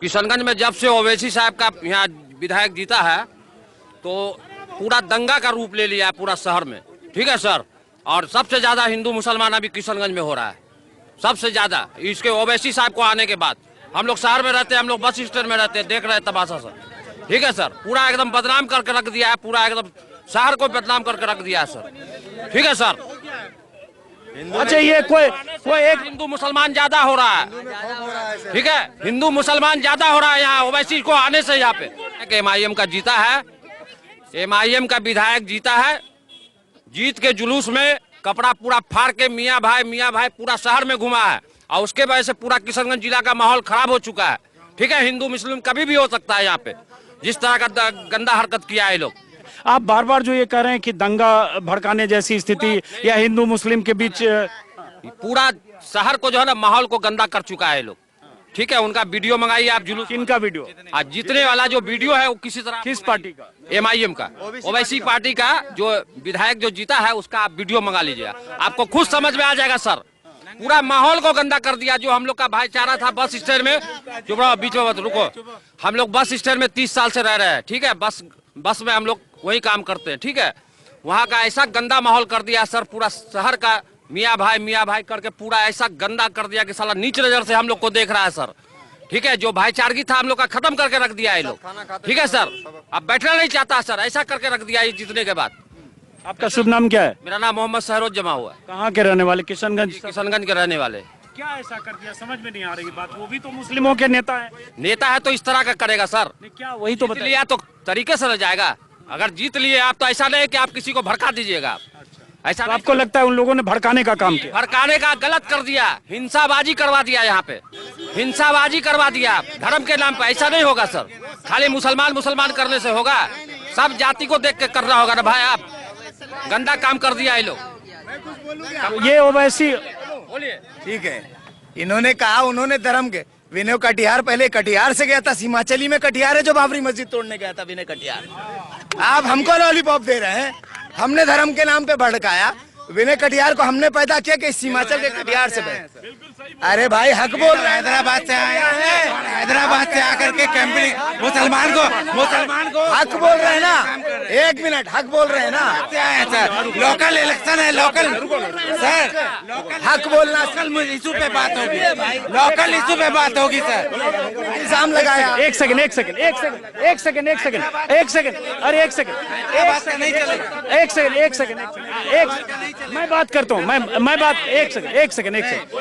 किशनगंज में जब से ओवैसी साहब का यहाँ विधायक जीता है तो पूरा दंगा का रूप ले लिया है पूरा शहर में। ठीक है सर, और सबसे ज्यादा हिंदू मुसलमान अभी किशनगंज में हो रहा है, सबसे ज्यादा इसके ओवैसी साहब को आने के बाद। हम लोग शहर में रहते हैं, हम लोग बस स्टैंड में रहते हैं, देख रहे हैं तमाशा सर। ठीक है सर, पूरा एकदम बदनाम करके रख दिया है, पूरा एकदम शहर को बदनाम करके रख दिया है सर। ठीक है सर। अच्छा, ये कोई एक हिंदू मुसलमान ज्यादा हो रहा है। ठीक है, हिंदू मुसलमान ज्यादा हो रहा है यहाँ ओवैसी को आने से। यहाँ पे एमआईएम का जीता है, एमआईएम का विधायक जीता है। जीत के जुलूस में कपड़ा पूरा फाड़ के मियाँ भाई पूरा शहर में घुमा है, और उसके वजह से पूरा किशनगंज जिला का माहौल खराब हो चुका है। ठीक है, हिंदू मुस्लिम कभी भी हो सकता है यहाँ पे, जिस तरह का गंदा हरकत किया है लोग। आप बार बार जो ये कह रहे हैं कि दंगा भड़काने जैसी स्थिति या हिंदू मुस्लिम के बीच, पूरा शहर को जो है ना माहौल को गंदा कर चुका है लोग। ठीक है, उनका वीडियो मंगाइए आप, जुलूस किनका वीडियो? आज जीतने वाला जो वीडियो है वो किसी तरह, किस पार्टी का? एमआईएम का, ओवैसी पार्टी का जो विधायक जो जीता है उसका आप वीडियो मंगा लीजिएगा, आपको खुद समझ में आ जाएगा सर। पूरा माहौल को गंदा कर दिया। जो हम लोग का भाईचारा था बस स्टैंड में, जो बीच में मत रुको, हम लोग बस स्टैंड में 30 साल से रह रहे हैं। ठीक है, बस में हम लोग वही काम करते हैं। ठीक है, वहाँ का ऐसा गंदा माहौल कर दिया सर, पूरा शहर का मियाँ भाई करके पूरा ऐसा गंदा कर दिया कि साला नीच नजर से हम लोग को देख रहा है सर। ठीक है, जो भाईचारगी था हम लोग का खत्म करके रख दिया है लोग। ठीक है सर, अब बैठना नहीं चाहता सर, ऐसा करके रख दिया है जीतने के बाद। आपका शुभ नाम क्या है? मेरा नाम मोहम्मद सहरोज जमा हुआ है। कहाँ के रहने वाले? किशनगंज के रहने वाले। क्या ऐसा कर दिया, समझ में नहीं आ रही बात। वो भी तो मुस्लिमों के नेता है। नेता है तो इस तरह का करेगा सर। क्या वही तो जीत लिया तो तरीके से रह जाएगा। अगर जीत लिए आप तो ऐसा नहीं कि आप किसी को भड़का दीजिएगा। ऐसा तो आपको लगता है उन लोगों ने भड़काने का काम किया? भड़काने का गलत कर दिया, हिंसाबाजी करवा दिया। यहाँ पे हिंसाबाजी करवा दिया धर्म के नाम पे। ऐसा नहीं होगा सर, खाली मुसलमान करने से होगा? सब जाति को देख के करना होगा ना भाई। आप गंदा काम कर दिया ये लोग। ये ओवैसी, बोलिए। ठीक है, इन्होंने कहा उन्होंने धर्म के विनय कटिहार, पहले कटिहार से गया था, सीमाचली में कटिहार है जो बाबरी मस्जिद तोड़ने गया था विनय कटिहार। आप हमको लॉलीपॉप दे रहे हैं। हमने धर्म के नाम पे भड़काया विनय कटिहार को, हमने पैदा किया कि हिमाचल के कटिहार से बने। अरे भाई हक बोल रहे हैं। हैदराबाद से आए हैं, हैदराबाद से आकर के कैंपिंग मुसलमान को हक बोल रहे हैं ना। एक मिनट, हक बोल रहे हैं ना। सर लोकल इलेक्शन है, लोकल सर हक बोलना, लोकल इशू पे बात होगी, लोकल इशू पे बात होगी सर। इल्जाम लगाया। एक सेकंड, अरे एक सेकंड, मैं बात करता हूँ। मैं बात, एक सेकंड।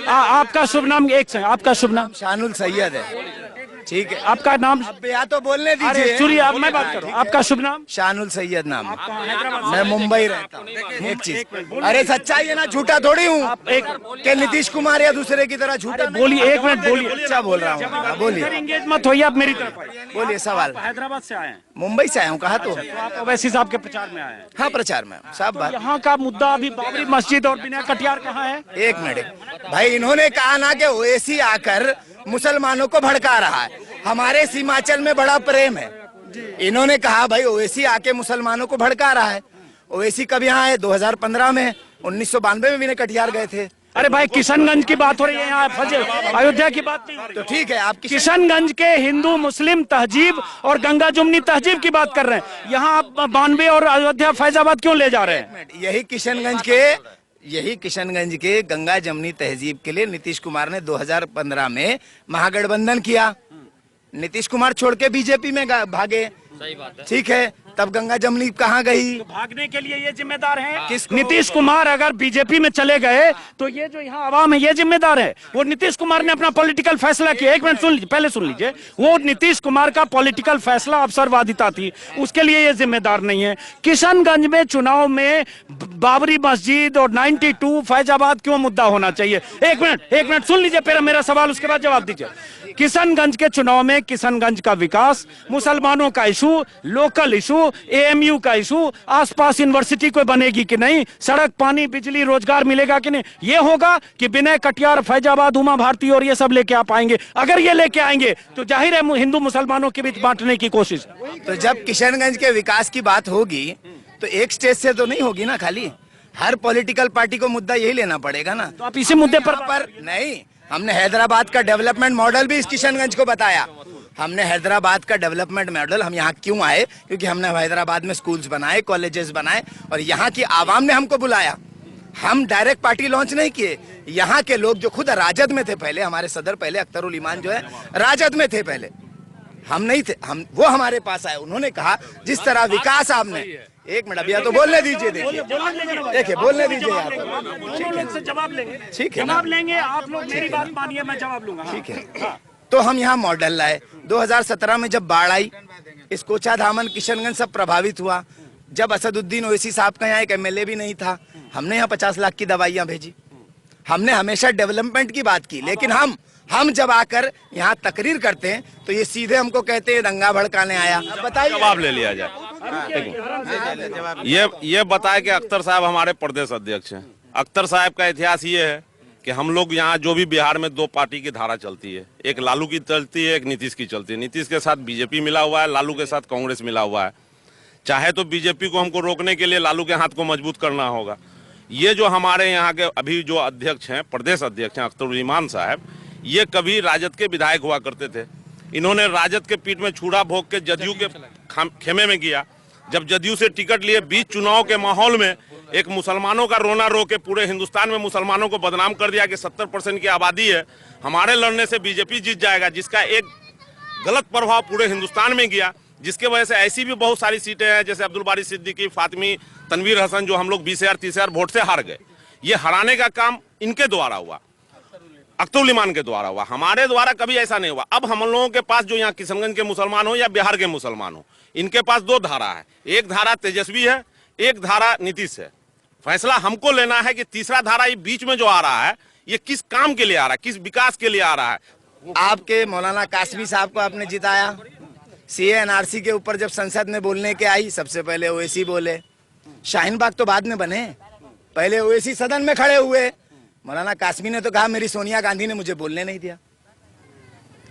आपका शुभ नाम? एक सेकंड, आपका शुभ नाम? शानुल सैयद है। ठीक है, आपका नाम? अब या तो बोलने दीजिए। सुनिए, अब मैं बात कर रहा हूँ। आपका शुभ नाम? शानुल सैयद नाम। मैं मुंबई रहता हूँ। एक चीज, अरे सच्चाई है ना, झूठा थोड़ी हूँ कि नीतीश कुमार या दूसरे की तरह झूठा। बोलिए, एक मिनट बोलिए। अच्छा बोल रहा हूँ, बोलिए। एंगेज मत होइए आप मेरी तरफ। बोलिए सवाल। हैदराबाद से आए हैं? मुंबई से आया हूँ। कहा तो आप ओवैसी साहब के प्रचार में आए हैं? हाँ, प्रचार में सब बात। यहाँ का मुद्दा अभी बाबरी मस्जिद और विनय कटियार कहाँ है? एक मिनट भाई, इन्होंने कहा ना कि ओवैसी आकर मुसलमानों को भड़का रहा है। हमारे हिमाचल में बड़ा प्रेम है। इन्होंने कहा भाई ओवैसी आके मुसलमानों को भड़का रहा है। ओवैसी कब यहाँ आए? 2015 में, 1992 में विनय कटियार गए थे। अरे भाई, किशनगंज की बात हो रही है यहाँ, अयोध्या की बात नहीं हो रही। तो ठीक है, आप किशनगंज के हिंदू मुस्लिम तहजीब और गंगा जमुनी तहजीब की बात कर रहे हैं। यहाँ आप 92 और अयोध्या फैजाबाद क्यों ले जा रहे हैं? यही किशनगंज के गंगा जमुनी तहजीब के लिए नीतीश कुमार ने 2015 में महागठबंधन किया। नीतीश कुमार छोड़ के बीजेपी में भागे। सही बात है। ठीक है, तब गंगा जमुनी कहाँ गई? तो भागने के लिए ये जिम्मेदार हैं? नीतीश कुमार अगर बीजेपी में चले गए तो ये जो यहाँ आवाम है ये जिम्मेदार है। वो नीतीश कुमार ने अपना पॉलिटिकल फैसला किया। एक मिनट सुन लीजिए, पहले सुन लीजिए। वो नीतीश कुमार का पॉलिटिकल फैसला अवसरवादिता थी, उसके लिए ये जिम्मेदार नहीं है। किशनगंज में चुनाव में बाबरी मस्जिद और 92 फैजाबाद क्यों मुद्दा होना चाहिए? एक मिनट सुन लीजिए पहले मेरा सवाल, उसके बाद जवाब दीजिए। किशनगंज के चुनाव में किशनगंज का विकास, मुसलमानों का इशू, लोकल इशू, एएमयू का इशू, आसपास यूनिवर्सिटी कोई बनेगी कि नहीं, सड़क, पानी, बिजली, रोजगार मिलेगा कि नहीं, ये होगा कि विनय कटियार, फैजाबाद, उमा भारती और ये सब लेके आप आएंगे। अगर ये लेके आएंगे तो जाहिर है हिंदू मुसलमानों के बीच बांटने की कोशिश। तो जब किशनगंज के विकास की बात होगी तो एक स्टेज से तो नहीं होगी ना, खाली हर पॉलिटिकल पार्टी को मुद्दा यही लेना पड़ेगा ना। तो आप इसी मुद्दे पर नहीं, हमने हैदराबाद का डेवलपमेंट मॉडल भी इस किशनगंज को बताया। हमने हैदराबाद का डेवलपमेंट मॉडल, हम यहाँ क्यों आए, क्योंकि हमने हैदराबाद में स्कूल्स बनाए, कॉलेजेस बनाए और यहाँ की आवाम ने हमको बुलाया। हम डायरेक्ट पार्टी लॉन्च नहीं किए। यहाँ के लोग जो खुद राजद में थे पहले, हमारे सदर पहले अख्तरुल ईमान जो है राजद में थे पहले, हम नहीं थे, वो हमारे पास आए। उन्होंने कहा जिस तरह विकास आपने, एक मिनट भैया तो बोलने दीजिए, देखिए बोलने दीजिए यार, जवाब लेंगे, ठीक है, जवाब लेंगे, आप लोग मेरी बात मानिए, मैं जवाब लूंगा, ठीक है। तो हम यहाँ मॉडल लाए। 2017 में जब बाढ़ आई, इस कोचा धामन किशनगंज सब प्रभावित हुआ। जब असदुद्दीन ओवैसी साहब का यहाँ एक एमएलए भी नहीं था, हमने यहाँ 50 लाख की दवाइयाँ भेजी। हमने हमेशा डेवलपमेंट की बात की, लेकिन हम जब आकर यहाँ तकरीर करते हैं तो ये सीधे हमको कहते हैं दंगा भड़काने आया। बताइए, जवाब ले लिया जाए। ये बताए कि अख्तर साहब हमारे प्रदेश अध्यक्ष हैं। अख्तर साहब का इतिहास ये है कि हम लोग यहाँ जो भी बिहार में 2 पार्टी की धारा चलती है, एक लालू की चलती है, एक नीतीश की चलती है। नीतीश के साथ बीजेपी मिला हुआ है, लालू के साथ कांग्रेस मिला हुआ है। चाहे तो बीजेपी को हमको रोकने के लिए लालू के हाथ को मजबूत करना होगा। ये जो हमारे यहाँ के अभी जो अध्यक्ष हैं, प्रदेश अध्यक्ष हैं अख्तरुल ईमान साहब, ये कभी राजद के विधायक हुआ करते थे। इन्होंने राजद के पीठ में छुरा भोग के जदयू के खेमे में किया। जब जदयू से टिकट लिए, बीच चुनाव के माहौल में एक मुसलमानों का रोना रो के पूरे हिंदुस्तान में मुसलमानों को बदनाम कर दिया कि 70% की आबादी है, हमारे लड़ने से बीजेपी जीत जाएगा, जिसका एक गलत प्रभाव पूरे हिंदुस्तान में गया। जिसके वजह से ऐसी भी बहुत सारी सीटें हैं, जैसे अब्दुल बारी सिद्दीकी, फातिमी, तनवीर हसन, जो हम लोग 20,000 30,000 वोट से हार गए। ये हराने का काम इनके द्वारा हुआ, अख्तरुल ईमान के द्वारा हुआ, हमारे द्वारा कभी ऐसा नहीं हुआ। अब हम लोगों के पास जो यहाँ किशनगंज के मुसलमान हो या बिहार के मुसलमान हो, इनके पास 2 धारा है। एक धारा तेजस्वी है, एक धारा नीतीश है। फैसला हमको लेना है कि तीसरा धारा ये बीच में जो आ रहा है, ये किस काम के लिए आ रहा है, किस विकास के लिए आ रहा है। आपके मौलाना कासमी साहब को आपने जिताया। सीए एनआरसी के ऊपर जब संसद में बोलने के आई, सबसे पहले ओवैसी बोले। शाहीन बाग तो बाद में बने, पहले ओवैसी सदन में खड़े हुए। मौलाना कासमी ने तो कहा मेरी सोनिया गांधी ने मुझे बोलने नहीं दिया।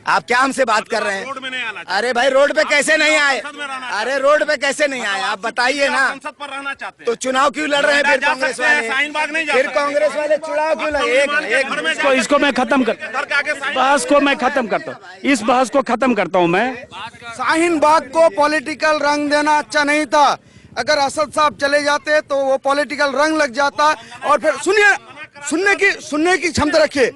आप क्या हमसे बात कर रहे हैं? अरे भाई रोड पे कैसे नहीं आए? अरे रोड पे कैसे नहीं आए आप बताइए ना। संसद पर रहना चाहते हैं तो चुनाव क्यों लड़ रहे हैं फिर कांग्रेस वाले? फिर कांग्रेस वाले चुनाव क्यों लड़? इसको मैं खत्म बहस को मैं खत्म करता हूँ, इस बहस को खत्म करता हूँ मैं। शाहीन बाग को पॉलिटिकल रंग देना अच्छा नहीं था। अगर असद साहब चले जाते तो वो पॉलिटिकल रंग लग जाता। और फिर सुनिए, सुनने की क्षमता रखिए।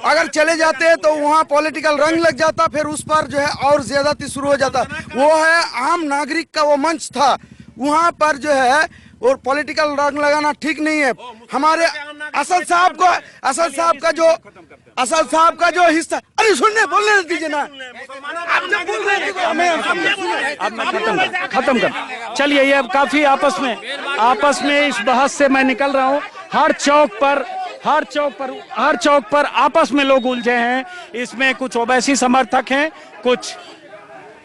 अगर चले जाते तो वहाँ पॉलिटिकल रंग लग जाता, फिर उस पर जो है और ज्यादती शुरू हो जाता। वो है आम नागरिक का वो मंच था, वहाँ पर जो है और पॉलिटिकल रंग लगाना ठीक नहीं है। हमारे असद साहब का जो हिस्सा, अरे सुनने बोलने दीजिए ना, आप जब बोल रहे थे अब मैं खत्म कर। चलिए, ये अब काफी आपस में इस बहस से मैं निकल रहा हूँ। हर चौक पर आपस में लोग उलझे हैं। इसमें कुछ ओवैसी समर्थक हैं, कुछ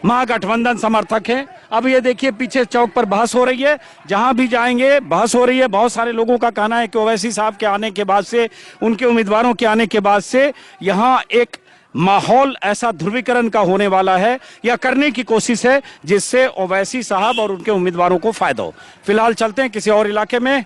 महागठबंधन समर्थक हैं। अब ये देखिए पीछे चौक पर बहस हो रही है, जहां भी जाएंगे बहस हो रही है। बहुत सारे लोगों का कहना है कि ओवैसी साहब के आने के बाद से, उनके उम्मीदवारों के आने के बाद से यहां एक माहौल ऐसा ध्रुवीकरण का होने वाला है या करने की कोशिश है जिससे ओवैसी साहब और उनके उम्मीदवारों को फायदा हो। फिलहाल चलते हैं किसी और इलाके में।